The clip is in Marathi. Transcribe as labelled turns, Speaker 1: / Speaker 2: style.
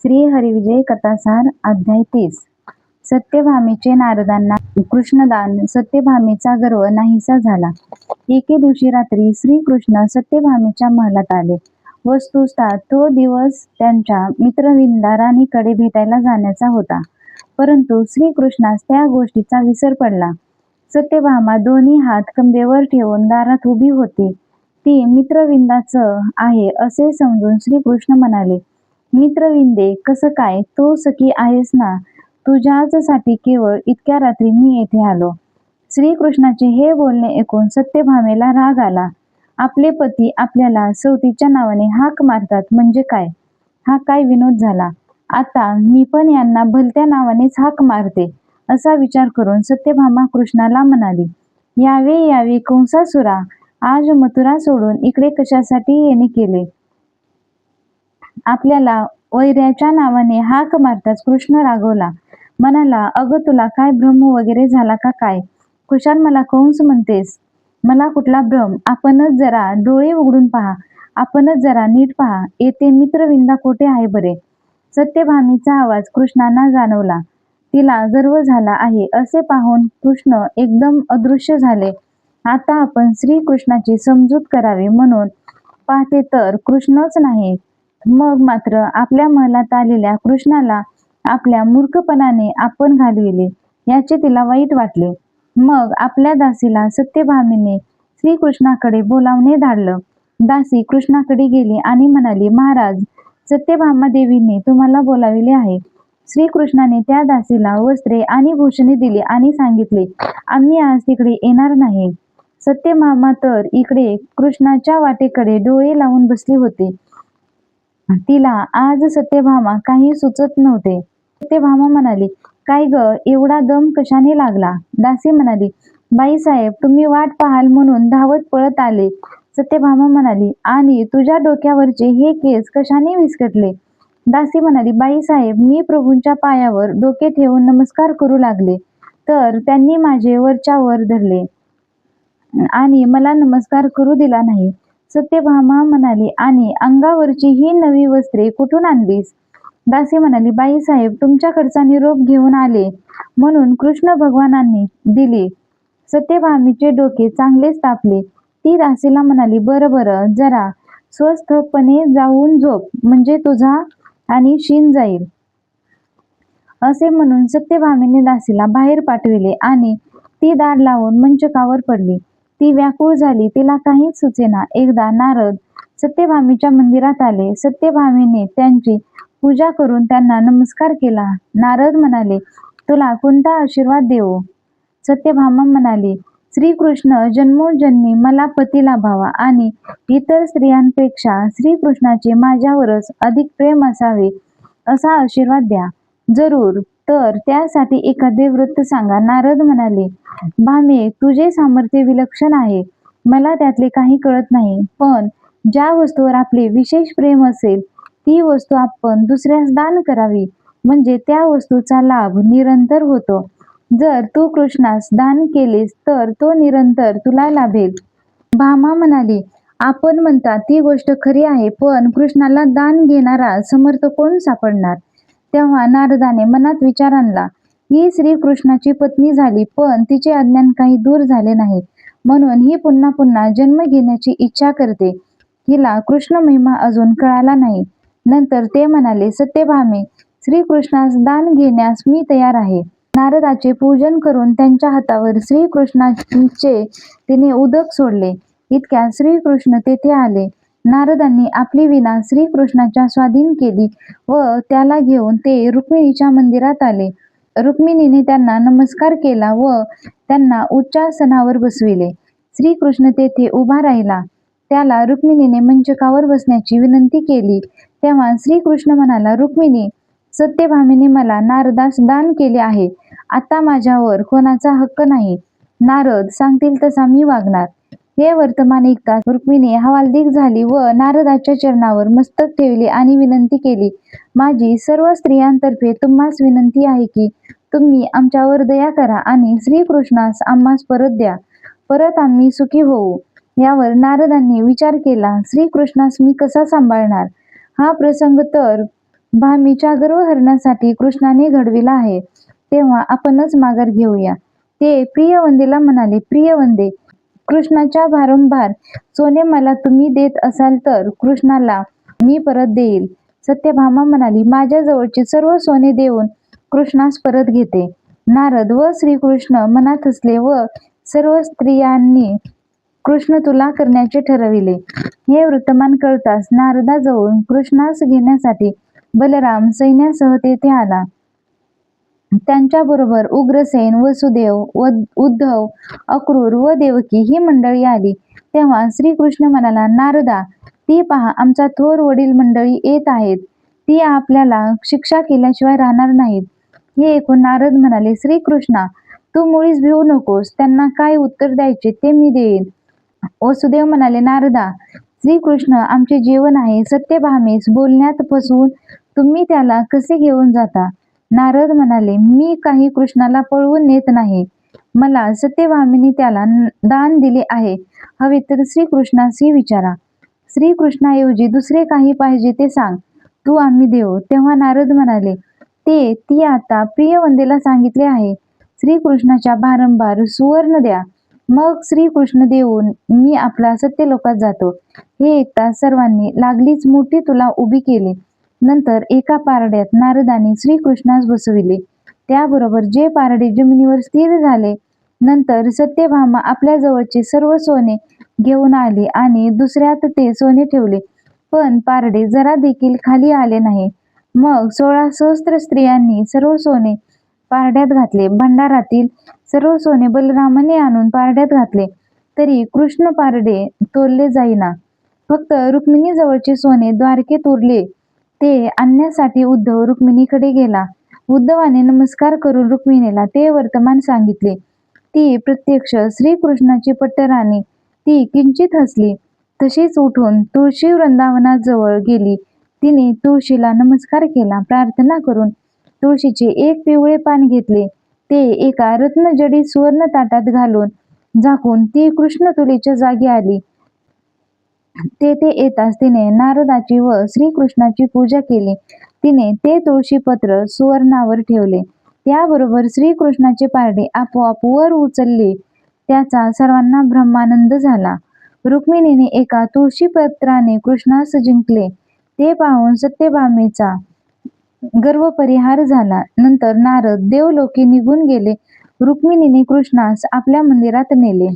Speaker 1: श्री हरिविजय कथासार अध्याय 30. सत्यभामेचे नारदांना कृष्णदान. सत्यभामेचा गर्व नाहीसा झाला. एके दिवशी रात्री श्रीकृष्ण सत्यभामेच्या महलात आले. वस्तुतः तो दिवस त्यांच्या मित्रविंदा राणीकडे भेटायला जाण्याचा होता, परंतु श्रीकृष्णास त्या गोष्टीचा विसर पडला. सत्यभामा दोन्ही हात कमरेवर ठेवून दारात उभी होती. ती मित्रविंदाचं आहे असे समजून श्रीकृष्ण म्हणाले, मित्रविंदे, कसं काय? तू सखी आहेस ना? तुझ्याच साठी केवळ इतक्या रात्री मी येथे आलो. श्रीकृष्णाचे हे बोलणे ऐकून सत्यभामेला राग आला. आपले पती आपल्याला सवतीच्या नावाने हाक मारतात म्हणजे काय? हा काय विनोद झाला? आता मी पण यांना भलत्या नावानेच हाक मारते, असा विचार करून सत्यभामा कृष्णाला म्हणाली, यावे यावे कंसासुरा, आज मथुरा सोडून इकडे कशासाठी येणे केले? आपल्याला वैऱ्याच्या नावाने हाक मारताच कृष्ण रागवला. म्हणाला, अगं तुला काय भ्रम वगैरे झाला का काय? कुशाल मला कंस म्हणतेस? मला कुठला भ्रम? आपणच जरा डोळे उघडून पहा, आपणच जरा नीट पहा, येथे मित्रविंदा कोठे आहे बरे? सत्यभामीचा आवाज कृष्णांना जाणवला. तिला गर्व झाला आहे असे पाहून कृष्ण एकदम अदृश्य झाले. आता आपण श्रीकृष्णाची समजूत करावी म्हणून पाहते तर कृष्णच नाही. मग मात्र आपल्या महलात आलेल्या कृष्णाला आपल्या मूर्खपणाने आपण घालविले याचे तिला वाईट वाटले. मग आपल्या दासीला सत्यभामेने श्रीकृष्णाकडे बोलावणे धाडलं. दासी कृष्णाकडे गेली आणि म्हणाली, महाराज, सत्यभामा देवीने तुम्हाला बोलाविले आहे. श्रीकृष्णाने त्या दासीला वस्त्रे आणि भूषणे दिली आणि सांगितले, आम्ही आज तिकडे येणार नाही. सत्यभामा तर इकडे कृष्णाच्या वाटेकडे डोळे लावून बसली होती. तिला आज सत्यभामा काही सुचत नव्हते. सत्यभामा म्हणाली, काय ग, एवढा दम कशाने लागला? दासी म्हणाली, बाईसाहेब, तुम्ही वाट पाहाल म्हणून धावत पळत आले. सत्यभामा म्हणाली, आणि तुझ्या डोक्यावरचे हे केस कशाने विस्कटले? दासी म्हणाली, बाईसाहेब, मी प्रभूंच्या पायावर डोके ठेवून नमस्कार करू लागले तर त्यांनी माझे वरच्यावर धरले आणि मला नमस्कार करू दिला नाही. सत्यभामा म्हणाली, आणि अंगावरची ही नवी वस्त्रे कुठून आणलीस? दासी म्हणाली, बाईसाहेब, तुमच्याकडचा निरोप घेऊन आले म्हणून कृष्ण भगवानांनी दिली. सत्यभामीचे डोके चांगलेच तापले. ती दासीला म्हणाली, बरं बरं, जरा स्वस्थपणे जाऊन झोप, म्हणजे तुझा आणि शीन जाईल. असे म्हणून सत्यभामेने दासीला बाहेर पाठविले आणि ती दार लावून मंचकावर पडली. ती व्याकुळ झाली, तिला काहीच सुचेना. एकदा नारद सत्यभामेच्या मंदिरात आले. सत्यभामेने त्यांची पूजा करून त्यांना नमस्कार केला. नारद म्हणाले, तुला कोणता आशीर्वाद देऊ? सत्यभामा म्हणाली, श्रीकृष्ण जन्मोजन्मी मला पती लाभावा आणि इतर स्त्रियांपेक्षा श्रीकृष्णाचे माझ्यावरच अधिक प्रेम असावे असा आशीर्वाद द्या. जरूर, तर त्यासाठी एखादे व्रत सांगा. नारद म्हणाले, भामे, तुझे सामर्थ्य विलक्षण आहे. मला त्यातले काही कळत नाही, पण ज्या वस्तूवर आपले विशेष प्रेम असेल ती वस्तू आपण दुसऱ्यास दान करावी, म्हणजे त्या वस्तूचा लाभ निरंतर होतो. जर तू कृष्णास दान केलेस तर तो निरंतर तुला लाभेल. भामा म्हणाली, आपण म्हणता ती गोष्ट खरी आहे, पण कृष्णाला दान घेणारा समर्थ कोण सापडणार? तेव्हा नारदाने मनात विचार आणला, ही श्रीकृष्णाची पत्नी झाली, पण तिचे अज्ञान काही दूर झाले नाही, म्हणून ही पुन्हा पुन्हा जन्म घेण्याची इच्छा करते. हिला कृष्ण महिमा अजून कळाला नाही. नंतर ते म्हणाले, सत्यभामे, श्रीकृष्णास दान घेण्यास मी तयार आहे. नारदाचे पूजन करून त्यांच्या हातावर श्रीकृष्णाचे तिने उदक सोडले. इतक्या श्रीकृष्ण तेथे आले. नारदांनी आपली वीणा श्रीकृष्णाच्या स्वाधीन केली व त्याला घेऊन ते रुक्मिणीच्या मंदिरात आले. रुक्मिणीने त्यांना नमस्कार केला व त्यांना उच्चासनावर बसविले. श्रीकृष्ण तेथे उभा राहिला. त्याला रुक्मिणीने मंचकावर बसण्याची विनंती केली. तेव्हा श्रीकृष्ण म्हणाला, रुक्मिणी, सत्यभामेने मला नारदास दान केले आहे. आता माझ्यावर कोणाचा हक्क नाही. नारद सांगतील तसा मी वागणार. हे वर्तमान ऐकताच रुक्मिणी हवालदिल झाली व नारदाच्या चरणावर मस्तक ठेवले आणि विनंती केली, माझी सर्व स्त्रियांतर्फे तुम्हास विनंती आहे की तुम्ही आमच्यावर दया करा आणि श्रीकृष्णास आम्हास परत द्या. परत आम्ही सुखी होऊ. यावर नारदांनी विचार केला, श्रीकृष्णास मी कसा सांभाळणार? हा प्रसंग तर भामीच्या गर्वहरणासाठी कृष्णाने घडविला आहे, तेव्हा आपणच माघार घेऊया. ते प्रियवंदेला म्हणाले, प्रियवंदे, कृष्णाच्या भारंभार सोने मला तुम्ही देत असाल तर कृष्णाला मी परत देईल. सत्यभामा म्हणाली, माझ्या जवळचे सर्व सोने देऊन कृष्णास परत घेते. नारद व श्रीकृष्ण मनात हसले व सर्व स्त्रियांनी कृष्ण तुला करण्याचे ठरविले. हे वृत्तमान कळताच नारदाजवळ कृष्णास घेण्यासाठी बलराम सैन्यासह तेथे आला. त्यांच्याबरोबर उग्रसेन, वसुदेव, उद्धव, अक्रूर व देवकी ही मंडळी आली. तेव्हा श्रीकृष्ण म्हणाला, नारदा, ती पहा, आमचा थोर वडील मंडळी येत आहेत. ती आपल्याला शिक्षा केल्याशिवाय राहणार नाहीत. हे ऐकून नारद म्हणाले, श्रीकृष्णा, तू मुळीच भिवू नकोस. त्यांना काय उत्तर द्यायचे ते मी देईन. वसुदेव म्हणाले, नारदा, श्रीकृष्ण आमचे जीवन आहे. सत्यभामेस बोलण्यात फसवून तुम्ही त्याला कसे घेऊन जाता? नारद म्हणाले, मी काही कृष्णाला पळवून नेत नाही. मला सत्यभामेने त्याला दान दिले आहे. हवे तर श्रीकृष्णाशी विचारा. श्रीकृष्णाऐवजी दुसरे काही पाहिजे ते सांग, तू आम्ही देऊ. तेव्हा नारद म्हणाले, ती आता प्रियवंदेला सांगितले आहे. श्रीकृष्णाच्या भारंभार सुवर्ण द्या. मग श्रीकृष्ण देऊन मी आपला सत्यलोकात जातो. हे ऐकताच सर्वांनी लागलीच मोठी तुला उभी केली. नंतर एका पारड्यात नारदाने श्रीकृष्णास बसविले. त्याबरोबर जे पारडे जमिनीवर स्थिर झाले. नंतर सत्यभामा आपल्या जवळचे सर्व सोने घेऊन आली आणि दुसऱ्यात ते सोने ठेवले, पण पारडे जरा देखील खाली आले नाही. मग 16 सहस्त्र स्त्रियांनी सर्व सोने पारड्यात घातले. भंडारातील सर्व सोने बलरामाने आणून पारड्यात घातले, तरी कृष्ण पारडे तोलले जाईना. फक्त रुक्मिणी जवळचे सोने द्वारकेत उरले. ते आणण्यासाठी उद्धव रुक्मिणीकडे गेला. उद्धवाने नमस्कार करून रुक्मिणीला ते वर्तमान सांगितले. ती प्रत्यक्ष श्रीकृष्णाची पट्टराणी. ती किंचित हसली. तशीच उठून तुळशी वृंदावनाजवळ गेली. तिने तुळशीला नमस्कार केला. प्रार्थना करून तुळशीचे एक पिवळे पान घेतले. ते एका रत्नजडित सुवर्ण ताटात घालून झाकून ती कृष्णतुलीच्या जागी आली. तेथे येताच तिने नारदाची व श्रीकृष्णाची पूजा केली. तिने ते तुळशीपत्र सुवर्णावर ठेवले. त्याबरोबर श्रीकृष्णाचे पारडे आपोआप वर उचलले. त्याचा सर्वांना ब्रह्मानंद झाला. रुक्मिणीने एका तुळशीपत्राने कृष्णास जिंकले. ते पाहून सत्यभामेचा गर्वपरिहार झाला. नंतर नारद देवलोकी निघून गेले. रुक्मिणीने कृष्णास आपल्या मंदिरात नेले.